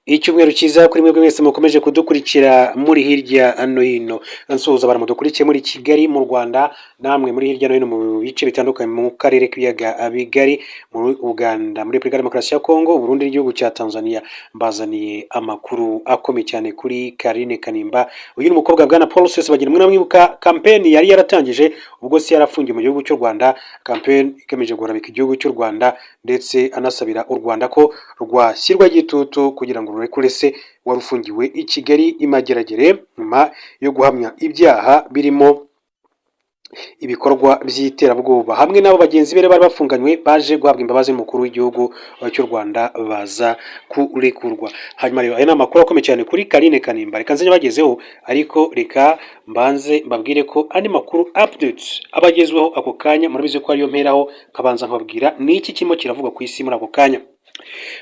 Icyumweru cyiza kuri mwebwe mwese mukomeje kudukurikira muri hirya no hino. Nsuhuza abantu mudukurikiye muri Kigali mu Rwanda, namwe muri hirya no hino mu bice bitandukanye mu karere k'ibiyaga bigari, muri Uganda, muri Repubulika Demokarasi ya Kongo, Burundi n'igihugu cya Tanzania. Mbazaniye amakuru akomeye cyane kuri Carine Kanimba. Uyu ni umukobwa bwana Paul Rusesabagina, mwibuka kampeni yari yaratangije ubwo se yarafungiye mu gihugu cy'u Rwanda, kampeni igamije guharabika igihugu cy'u Rwanda ndetse anasabira u Rwanda ko rwashyirwa igitutu kugira ngo rurekure se wari ufungiwe i Kigali imageragere nyuma yo guhamya ibyaha birimo ibikorwa by'iterabwoba. Hamwe n'abo bagenzi be bari bafunganywe baje guhabwa imbabazi n'umukuru w'igihugu cy'u Rwanda baza kurekurwa. Hanyuma rero aya ni amakuru akomeye cyane kuri Carine Kanimba, reka nze nyabagezeho, ariko reka mbanze mbabwire ko andi makuru updates abagezweho ako kanya murabizi ko ariyo mperaho, kabanza nkababwira ni iki kirimo kiravugwa ku isi muri ako kanya.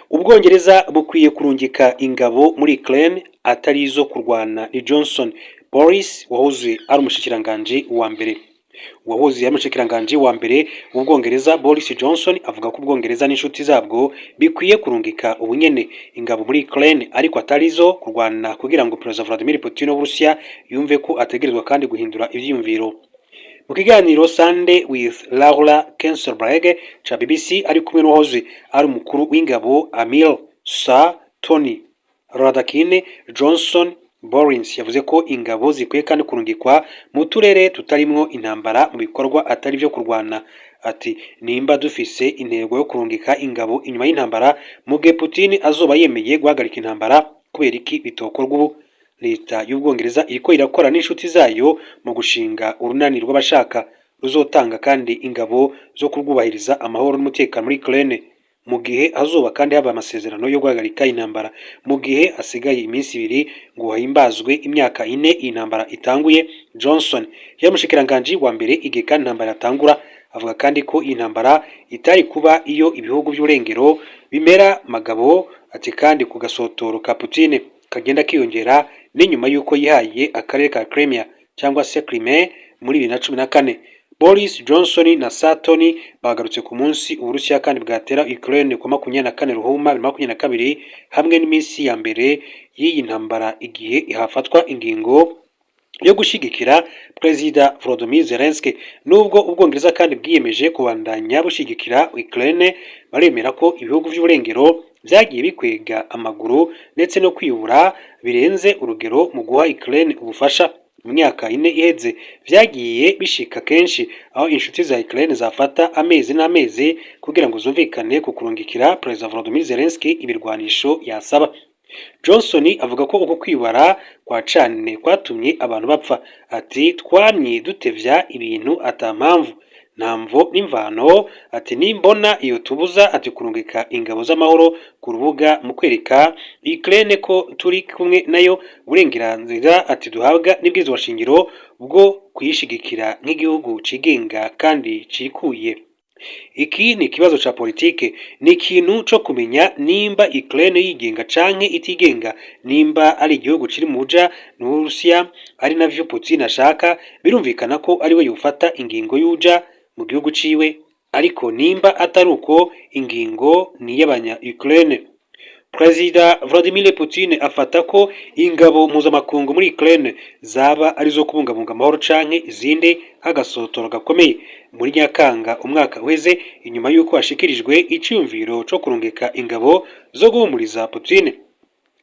Ubwongereza bukwiye kurungika ingabo muri Ukraine atari izo kurwana ni Johnson. Boris wahoze ari umushikiranganji wa mbere w'Ubwongereza Boris Johnson avuga ko Ubwongereza n'inshuti zabwo bikwiye kurungika ubunyene ingabo muri Ukraine ariko atari izo kurwana kugira ngo Perezida Vladimir Putin w'Uburusiya yumve ko ategerezwa kandi guhindura ivyiyumviro. Mu kiganiro Sunday with Laura Kenselberg cha BBC ari kumwe n'uwahoze ari umukuru w'ingabo Amir Sir Tony Radakine, Johnson Boris yavuze ko ingabo zikwiye kandi kurungikwa mu turere tutarimwo intambara mu bikorwa atari byo kurwana. Ati nimba dufise intego yo kurungika ingabo inyuma y'intambara mu gihe Putin azoba yemeye guhagarika intambara, kubera iki bitokorwa ubu? Leta y'Ubwongereza iriko irakora n'inshuti zayo mu gushinga urunani rw'abashaka ruzotanga kandi ingabo zo kurwubahiriza amahoro n'umutekano muri Ukraine mu gihe azoba kandi haba amasezerano yo guhagarika intambara. Mu gihe hasigaye iminsi ibiri ngo hahimbazwe imyaka 4 intambara itanguye, Johnson yamushikiranganji wa mbere igihe kandi intambara yatangura avuga kandi ko intambara itari kuba iyo ibihugu by'urengero bimera magabo. Ati kandi ku gasotoro ka Putin kagenda kiyongera ni nyuma yuko yihaye akarere ka Crimea cyangwa se Crimea muri 2014. Boris Johnson na Satoni bagarutse ku munsi Uburusiya kandi bwatera Ukraine ku 24 Ruhuma 2022 hamwe n'iminsi ya mbere y'iyi ntambara igihe ihafatwa ingingo yo gushigikira Perezida Volodymyr Zelensky. Nubwo Ubwongereza kandi bwiyemeje kubandanya bushigikira Ukraine, baremera ko ibihugu by'uburengero byagiye bikwega amaguru ndetse no kwiyubura birenze urugero mu guha Ukraine ubufasha. Mu myaka 4 iheze byagiye bishika kenshi aho inshuti za Ukraine zafata amezi n'amezi kugira ngo zumvikane ku kurungikira Perezida Volodymyr Zelensky ibirwanisho yasaba. Johnson avuga ko uko kwibara kwa cane kwatumye abantu bapfa. Ati twamye dutevya ibintu atampamvu ntamvo n'imvano. Ati nimbona iyo tubuza ati kurungika ingabo z'amahoro ku rubuga mu kwereka Ukraine ko turi kumwe nayo uburenganzira ati duhabwa n'ibwirizwa shingiro bwo kuyishigikira nk'igihugu cigenga kandi cikuye. Iki ni kibazo cha politike, ni ikintu cyo kumenya nimba Ukraine yigenga canke itigenga, nimba ari igihugu kiri muja n'Uburusiya ari navyo Putin ashaka. Birumvikana ko ari we yufata ingingo yuja mu gihugu ciwe, ariko nimba atari uko ingingo ni y'abanya Ukraine. Perezida Vladimir Putin afata ko ingabo mpuzamakungu muri Ukraine zaba arizo kubungabunga amahoro canke izindi hagasotoro gakomeye. Muri Nyakanga umwaka uheze, inyuma yuko hashikirijwe iciyumviro cyo kurungika ingabo zo guhumuriza Putin,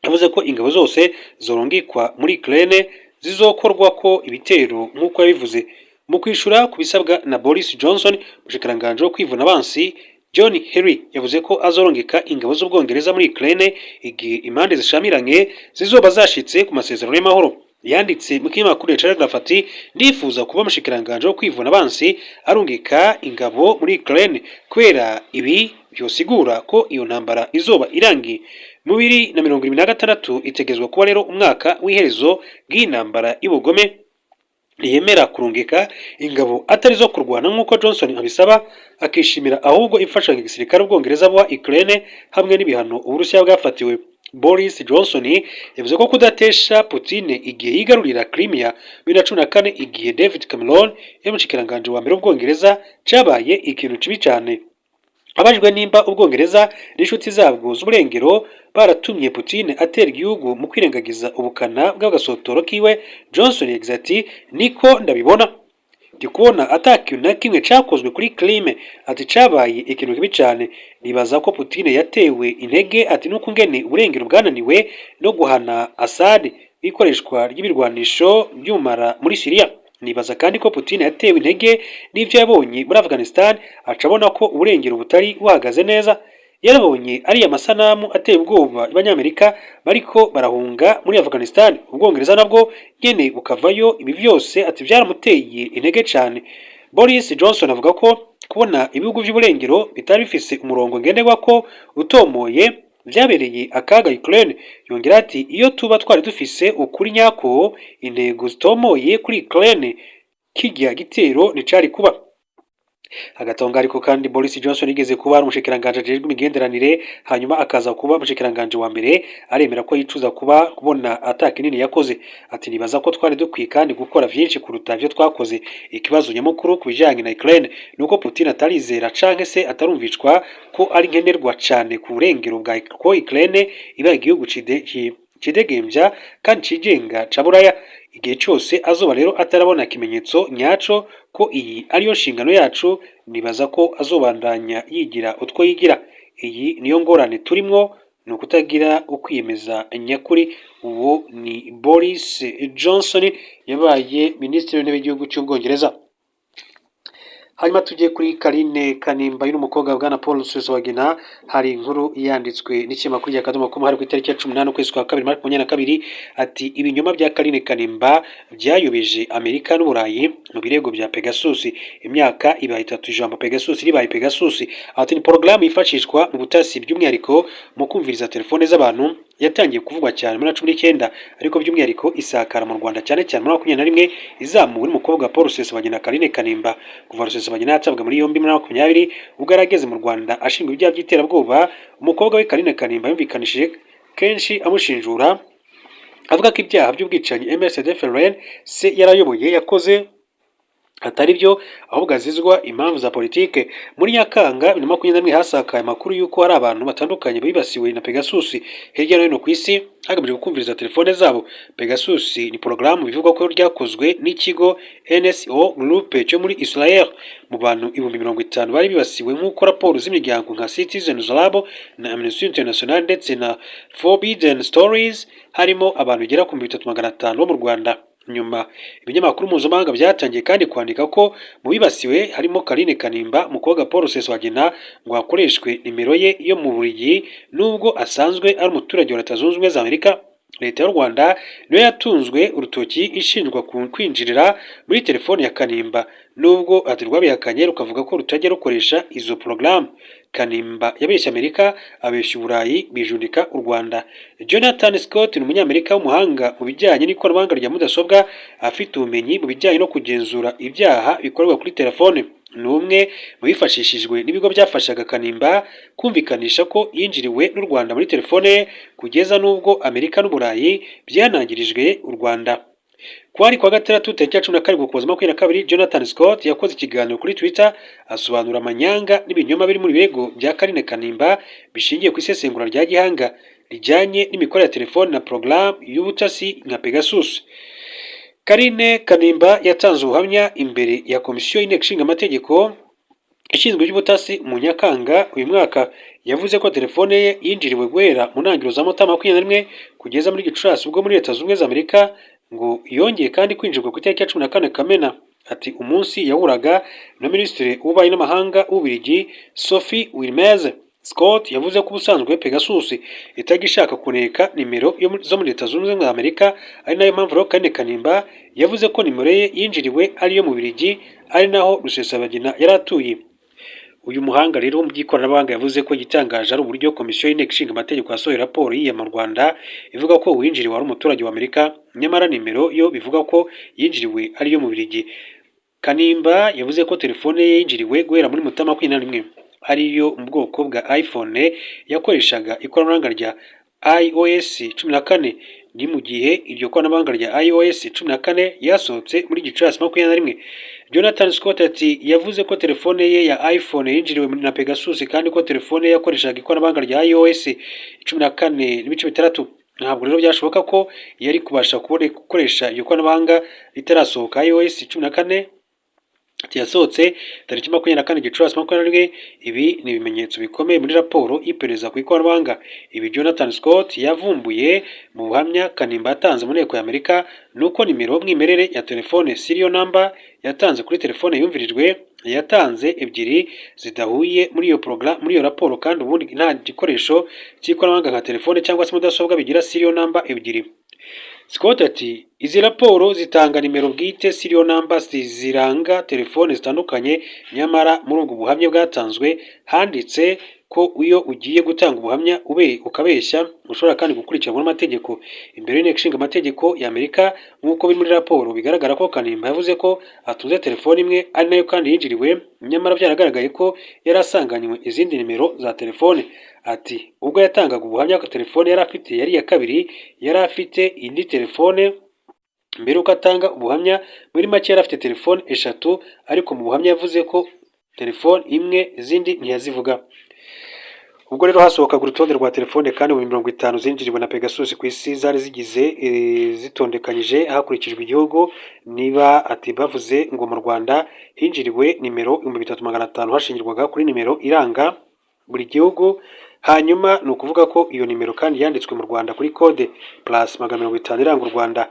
yavuze ko ingabo zose zorungikwa muri Ukraine zizokorwa ko ibitero nk'uko yabivuze. Mu kwishura kubisabwa na Boris Johnson, mushikiranganje wo kwivuna abansi John Henry yavuze ko azorongeka ingabo z'Ubwongereza muri Ukraine igihe impande zishamiranye zizoba zashitse ku masezerano y'amahoro. Yanditse mu kinyamakuru Telegraph ati ndifuza kuba mushikiranganje wo kwivuna abansi arungika ingabo muri Ukraine kwera ibi byosigura ko iyo ntambara izoba irangi mu 2026. Itegezwa kuba rero umwaka w'iherezo bw'intambara y'ubugome yemera kurungika ingabo atari zo kurwana nk'uko Johnson abisaba, akishimira ahubwo imfashanyo igisirikare Ubwongereza bwa Ukraine hamwe n'ibihano Uburusiya bwafatiwe. Boris Johnson yavuze ko kudatesha Putin igihe yigarurira Crimea 2014 igihe David Cameron yamushikiranganje wa mbere w'Ubwongereza cabaye ikintu kibi cyane. abajwe nimba Ubwongereza n'inshuti zabwo z'uburengero baratumye Putin atera igihugu mu kwirengagiza ubukana bw'agasotoro kiwe, Johnson yagize ati niko ndabibona, ndi kubona atakintu na kimwe cakozwe kuri Crimea, ati cabaye ikintu kibi cane, nibaza ko Putin yatewe intege ati nuko ngene uburengero bwananiwe no guhana Assad ikoreshwa ry'ibirwanisho by'umara muri Syria. Nibaza kandi ko Putin yatewe intege n'ivyo yabonye muri Afghanistan, acabona ko uburengero butari buhagaze neza. Yarabonye ari amasanamu ateye ubwoba y'Abanyamerika bariko barahunga muri Afghanistan, Ubwongereza nabwo nyene bukavayo. Ibi vyose ati vyaramuteye intege cane. Boris Johnson avuga ko kubona ibihugu vy'uburengero bitari bifise umurongo ngenderwako utomoye vyabereye akaga Ukraine. Yongera ati iyo tuba twari dufise ukuri nyako, intego zitomoye kuri Ukraine, kirya gitero nicari kuba. Agatonga ariko kandi Boris Johnson yigeze kuba ari umushikiranganje ajejwe imigenderanire, hanyuma akaza kuba umushikiranganje wa mbere, aremera ko yicuza kubona atakinini yakoze. Ati nibaza ko twari dukwiye kandi gukora vyinshi kuruta ivyo twakoze. Ikibazo nyamukuru kubijanye na Ukraine nuko Putin atarizera canke se atarumvishwa ko ari nkenerwa cane ku burengero bwa ko Ukraine iba igihugu cidegembya kandi cigenga ca Buraya. Igihe cyose azoba rero atarabona kimenyetso nyaco ko iyi ariyo nshingano yacu, nibaza ko azobandanya yigira utwo yigira. Iyi niyo ngorane turimwo, ni ukutagira ukwiyemeza nyakuri. Uwo ni Boris Johnson yabaye minisitiri w'intebe w'igihugu cy'Ubwongereza. Hanyuma tugiye kuri Karine Kanimba y'umukobwa wa Bwana Paul Rusesabagina. Hari inkuru yanditswe n'ikinyamakuru ya Kadomo hari ku itariki ya 18 ukwezi kwa 2022 ati ibinyoma bya Karine Kanimba byayobeje Amerika n'Uburayi mu birego bya Pegasus. Imyaka ibaye 3 ijambo Pegasus ribaye Pegasus, ati ni porogaramu yifashishwa mu butasi by'umwihariko mu kumviriza telefone z'abantu, yatangiye kuvugwa cyane muri 19 ariko by'umwihariko isakara mu Rwanda cyane cyane muri 21 izamuwe n'umukobwa Paul Rusesabagina Karine Kanimba. Kuva Rusesabagina yatabwa muri yombi muri 20 ubwo yarageze mu Rwanda ashinga ibyaha by'iterabwoba, umukobwa we Karine Kanimba yumvikanishije kenshi amushinjura avuga ko ibyaha by'ubwicanyi MSD-FLN se yarayoboye yakoze atari byo, ahubwo azizwa impamvu za politike. Muri Nyakanga 2021 hasakaye amakuru yuko hari abantu batandukanye bibasiwe na Pegasus hirya no hino ku isi hagamijwe kumviriza telefone zabo. Pegasus ni porogaramu bivugwa ko ryakozwe n'ikigo NSO Group cyo muri Israel. Mu bantu 50,000 bari bibasiwe nk'uko raporo z'imiryango nka Citizens Lab na Amnesty International ndetse na Forbidden Stories harimo abantu gera ku 3500 bo mu Rwanda. Nyuma ibinyamakuru mpuzamahanga byatangiye kandi kwandika ko mu bibasiwe harimo Karine Kanimba, umukobwa Paul Rusesabagina ngo hakoreshwe nimero ye yo mu Bubiligi nubwo asanzwe ari umuturage wa Leta Zunze Ubumwe za Amerika. Leta y'u Rwanda niyo yatunzwe urutoki ishinjwa kwinjirira muri telefone ya Kanimba, nubwo atirwabihakanye rukavuga ko rutajya rukoresha izo porogaramu. Kanimba yabeshya Amerika, abeshya Uburayi, bijundika u Rwanda. Jonathan Scott ni umunyamerika w'umuhanga mu bijyanye n'ikoranabuhanga rya mudasobwa, afite ubumenyi mu bijyanye no kugenzura ibyaha bikorerwa kuri telefone. Ni umwe mu bifashishijwe n'ibigo byafashaga Kanimba kumvikanisha ko yinjiriwe n'u Rwanda muri telefone, kugeza n'ubwo Amerika n'Uburayi byanangirijwe u Rwanda. Kwari kwa gatandatu tariki ya 12 Ukuboza 2022 Jonathan Scott yakoze ikiganiro kuri Twitter asobanura amanyanga n'ibinyoma biri muri birego bya Karine Kanimba bishingiye ku isesengura rya gihanga rijyanye n'imikorere ya telefone na porogaramu y'ubutasi nka Pegasus. Karine Kanimba yatanze ubuhamya imbere ya komisiyo y'inteko ishinga amategeko ishinzwe iby'ubutasi mu Nyakanga uyu mwaka. Yavuze ko telefone ye yinjiriwe guhera mu ntangiriro za Mutarama 2021 kugeza muri Gicurasi ubwo muri Leta Zunze Ubumwe za Amerika, ngo yongeye kandi kwinjirwa ku itariki ya 14 Kamena. Ati umunsi yahuraga na Minisitiri w'Ububanyi n'Amahanga w'Ububiligi Sophie Wilmez. Scott yavuze ko ubusanzwe Pegasus itagishaka kuneka nimero zo muri Leta Zunze Ubumwe za Amerika, ari nayo mpamvu Karine Kanimba yavuze ko nimero ye yinjiriwe ariyo mu Bubiligi, ari naho Rusesabagina yaratuye. Uyu muhanga rero mu by'ikoranabuhanga yavuze ko igitangaje ari uburyo komisiyo y'inteko ishinga amategeko yasohoye raporo yiyama mu Rwanda ivuga ko uwinjiriwe ari umuturage wa Amerika, nyamara nimero yo bivuga ko yinjiriwe ariyo mu Bubiligi. Kanimba yavuze ko telefone ye yinjiriwe guhera muri Mutarama 2021 ariyo mu bwoko bwa iPhone yakoreshaga ikoranabuhanga rya iOS 14. ni mu gihe iryo koranabuhanga rya iOS 14 yasohotse muri Gicurasi 21. Jonathan Scott ati yavuze ko telefone ye ya iPhone yinjiriwe na Pegasus kandi ko telefone ye yakoreshaga ikoranabuhanga rya iOS 14.6. Ntabwo rero byashoboka ko yari kubasha gukoresha iyo koranabuhanga ritarasohoka iOS 14 yasohotse tariki 24 Gicurasi 2021. Ibi ni ibimenyetso bikomeye muri raporo y'iperereza ku ikoranabuhanga. Ibi Jonathan Scott yavumbuye mu buhamya Kanimba yatanze mu nteko y'Amerika nuko nimero mwimerere ya telefone serial number yatanze kuri telefone yumvirijwe yatanze ebyiri zidahuye muri iyo raporo, kandi ubundi nta gikoresho cy'ikoranabuhanga nka telefone cyangwa se mudasobwa bigira serial number ebyiri. Scott ati izi raporo zitanga nimero bwite serial numbers ziranga telefone zitandukanye, nyamara muri ubwo buhamya bwatanzwe handitse ko iyo ugiye gutanga ubuhamya ukabeshya ushobora kandi gukurikiranwa n'amategeko imbere y'inteko ishinga amategeko y'Amerika. Nk'uko biri muri raporo bigaragara ko Kanimba yavuze ko atunze telefone imwe ari nayo kandi yinjiriwe, nyamara byaragaragaye ko yari asanganywe izindi nimero za telefone. Ati ubwo yatangaga ubuhamya ko telefone yari afite yari iya kabiri, yari afite indi telefone mbere uko atanga ubuhamya. Muri make yari afite telefone eshatu, ariko mu buhamya yavuze ko telefone imwe, izindi ntiyazivuga. Ubwo rero hasohokaga urutonde rwa telefone kandi mu 50 zinjiriwe na Pegasus ku isi zari zigize zitondekanyije hakurikijwe igihugu. Niba ati bavuze ngo mu Rwanda hinjiriwe nimero 3500 hashingirwaga kuri nimero iranga buri gihugu, hanyuma ni ukuvuga ko iyo nimero kandi yanditswe mu Rwanda kuri code plus 50 iranga u Rwanda.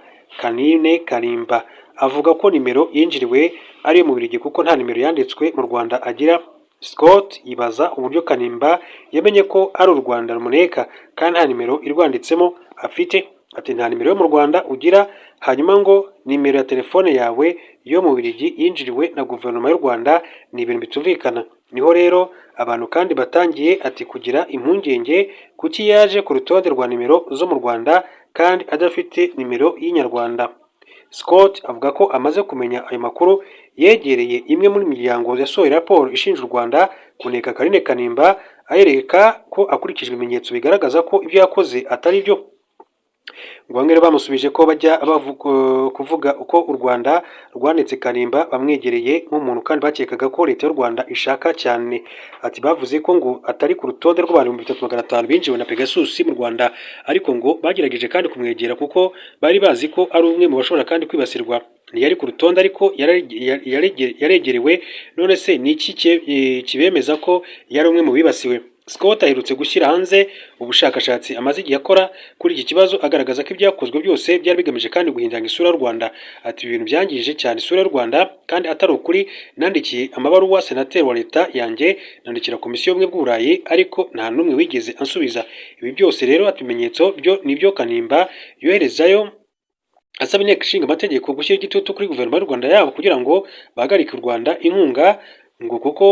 Kanimba avuga ko nimero yinjiriwe ari mu Bubiligi kuko nta nimero yanditswe mu Rwanda agira. Scott yibaza uburyo Kanimba yamenye ko ari u Rwanda rumuneka kandi nta nimero irwanditsemo afite. Ati nta nimero yo mu Rwanda ugira, hanyuma ngo nimero ya telefone yawe yo mu Bubiligi yinjiriwe na guverinoma y'u Rwanda, ni ibintu bitumvikana. Niho rero abantu kandi batangiye ati kugira impungenge kuki yaje ku rutonde rwa nimero zo mu Rwanda kandi adafite nimero y'inyarwanda. Scott avuga ko amaze kumenya ayo makuru yegereye imwe muri miryango yasohoye raporo ishinja u Rwanda kuneka Carine Kanimba, ayereka ko akurikije ibimenyetso bigaragaza ko ibyo yakoze atari byo. Ngo bamwe bamusubije ko bajya kuvuga uko u Rwanda rwanetse Kanimba bamwegereye nk'umuntu kandi bakekaga ko leta y'u Rwanda ishaka cyane. Ati bavuze ko ngo atari ku rutonde rw'abantu 3500 binjiwe na Pegasus mu Rwanda, ariko ngo bagerageje kandi kumwegera kuko bari bazi ko ari umwe mu bashobora kandi kwibasirwa. Ntiyari ku rutonde ariko yaregerewe. None se ni iki kibemeza ko yari umwe mu bibasiwe? Scott aherutse gushyira hanze ubushakashatsi amaze igihe akora kuri iki kibazo agaragaza ko ibyakozwe byose byari bigamije kandi guhindanya isura y'u Rwanda. Ati ibintu byangije cyane isura y'u Rwanda kandi atari ukuri. Nandikiye amabaruwa senateri wa leta yanjye, nandikira komisiyo y'ubumwe bw'Uburayi, ariko nta n'umwe wigeze ansubiza. Ibi byose rero ati ibimenyetso byo nibyo Kanimba yoherezayo asaba inteko ishinga amategeko gushyira igitutu kuri guverinoma y'u Rwanda yabo kugira ngo bahagarike u Rwanda inkunga, ngo kuko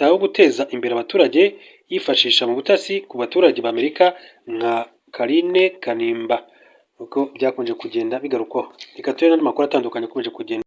aho guteza imbere abaturage yifashisha mu butasi ku baturage b'Amerika nka Carine Kanimba. Uko byakunze kugenda bigarukwaho. Reka turebe n'andi makuru atandukanye akomeje kugenda